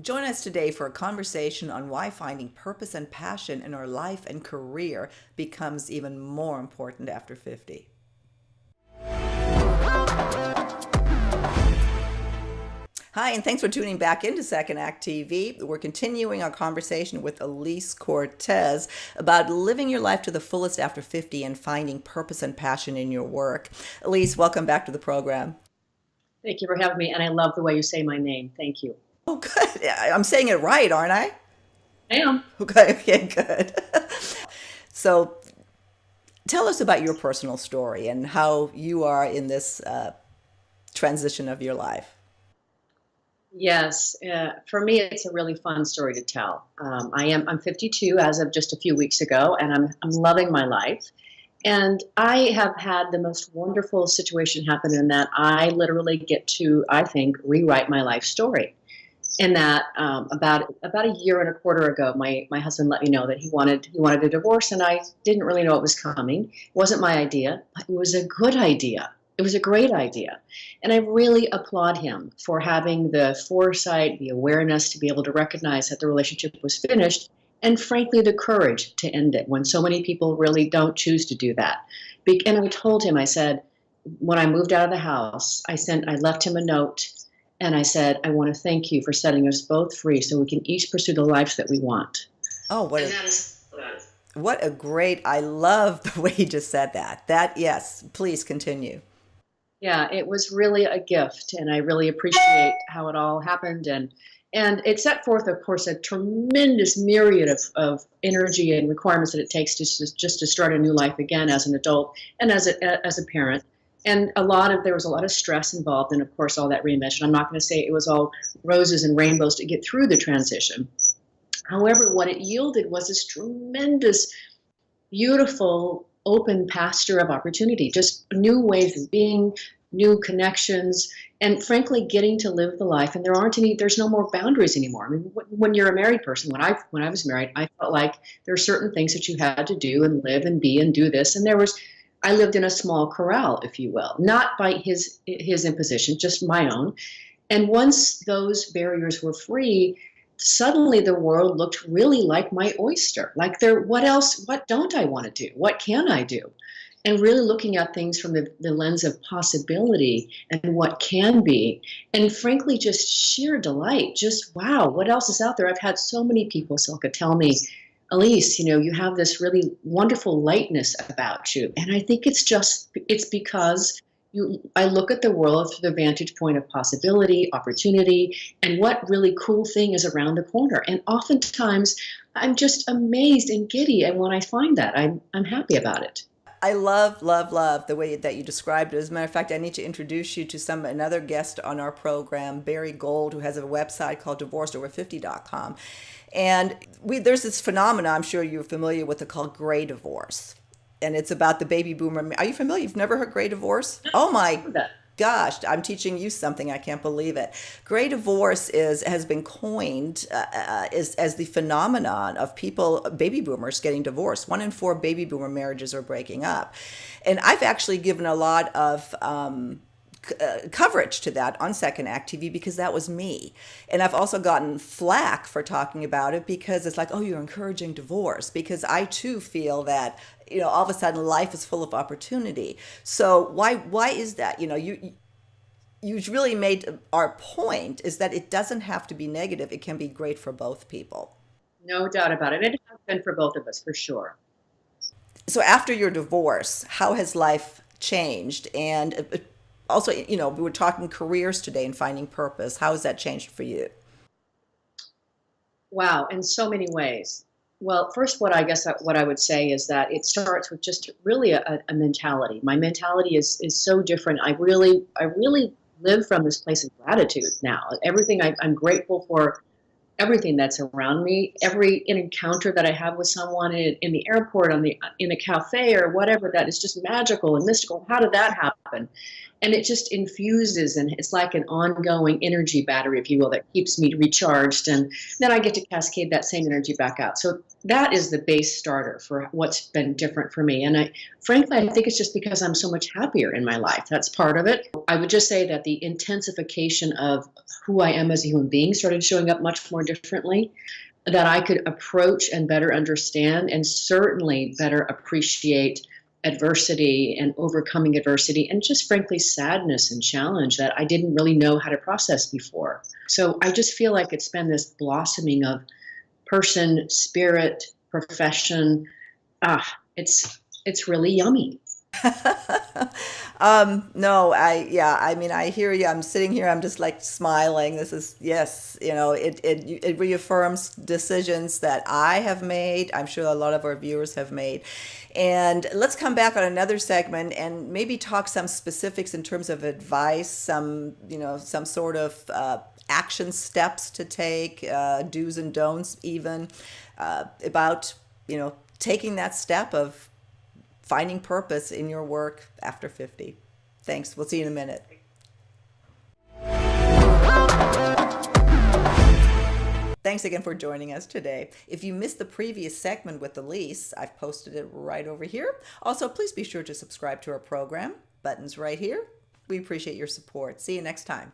Join us today for a conversation on why finding purpose and passion in our life and career becomes even more important after 50. Hi, and thanks for tuning back into Second Act TV. We're continuing our conversation with Alise Cortez about living your life to the fullest after 50 and finding purpose and passion in your work. Alise, welcome back to the program. Thank you for having me, and I love the way you say my name. Thank you. Oh, good. I'm saying it right, aren't I? I am. Okay, good. So tell us about your personal story and how you are in this transition of your life. Yes, for me, it's a really fun story to tell. I'm 52 as of just a few weeks ago, and I'm loving my life. And I have had the most wonderful situation happen in that I literally get to, I think, rewrite my life story. In that, about a year and a quarter ago, my husband let me know that he wanted a divorce, and I didn't really know it was coming. It wasn't my idea, but it was a good idea. It was a great idea, and I really applaud him for having the foresight, the awareness to be able to recognize that the relationship was finished, and frankly, the courage to end it when so many people really don't choose to do that. And I told him, I said, when I moved out of the house, I left him a note. And I said, I want to thank you for setting us both free so we can each pursue the lives that we want. Oh, what a great, I love the way you just said that. Yes, please continue. Yeah, it was really a gift, and I really appreciate how it all happened. And it set forth, of course, a tremendous myriad of energy and requirements that it takes just to start a new life again as an adult and as a parent. And there was a lot of stress involved, and of course, all that reinvention. I'm not going to say it was all roses and rainbows to get through the transition. However, what it yielded was this tremendous, beautiful, open pasture of opportunity, just new ways of being, new connections, and frankly, getting to live the life. And there's no more boundaries anymore. I mean, when you're a married person, when I was married, I felt like there are certain things that you had to do and live and be and do this, and I lived in a small corral, if you will, not by his imposition, just my own. And once those barriers were free, suddenly the world looked really like my oyster. Like what else? What don't I want to do? What can I do? And really looking at things from the lens of possibility and what can be. And frankly, just sheer delight. Just, wow, what else is out there? I've had so many people, Silke, tell me, Alise, you have this really wonderful lightness about you. And I think it's because I look at the world through the vantage point of possibility, opportunity, and what really cool thing is around the corner. And oftentimes I'm just amazed and giddy. And when I find that, I'm happy about it. I love, love, love the way that you described it. As a matter of fact, I need to introduce you to another guest on our program, Barry Gold, who has a website called divorcedover50.com. And there's this phenomenon, I'm sure you're familiar with it, called gray divorce. And it's about the baby boomer. Are you familiar? You've never heard gray divorce? Oh my gosh, I'm teaching you something. I can't believe it. Gray divorce has been coined as the phenomenon of baby boomers getting divorced. 1 in 4 baby boomer marriages are breaking up. And I've actually given a lot of coverage to that on Second Act TV because that was me. And I've also gotten flack for talking about it because it's like, oh, you're encouraging divorce, because I too feel that, all of a sudden life is full of opportunity. So why is that? You really made our point is that it doesn't have to be negative. It can be great for both people. No doubt about it. It has been for both of us, for sure. So after your divorce, how has life changed? And also, we were talking careers today and finding purpose. How has that changed for you? Wow, in so many ways. Well, first, what I would say is that it starts with just really a mentality. My mentality is so different. I really live from this place of gratitude now. I'm grateful for everything that's around me. Every encounter that I have with someone in the airport, in a cafe or whatever, that is just magical and mystical. How did that happen? And it just infuses, and it's like an ongoing energy battery, if you will, that keeps me recharged. And then I get to cascade that same energy back out. So that is the base starter for what's been different for me. And frankly, I think it's just because I'm so much happier in my life. That's part of it. I would just say that the intensification of who I am as a human being started showing up much more differently, that I could approach and better understand, and certainly better appreciate adversity and overcoming adversity, and just frankly sadness and challenge that I didn't really know how to process before. So I just feel like it's been this blossoming of person, spirit, profession. It's really yummy. No, I mean, I hear you. I'm sitting here, I'm just like smiling. This is, yes, it reaffirms decisions that I have made. I'm sure a lot of our viewers have made. And let's come back on another segment and maybe talk some specifics in terms of advice, some sort of action steps to take, do's and don'ts, even about, taking that step of finding purpose in your work after 50. Thanks. We'll see you in a minute. Thanks again for joining us today. If you missed the previous segment with Alise, I've posted it right over here. Also, please be sure to subscribe to our program. Buttons right here. We appreciate your support. See you next time.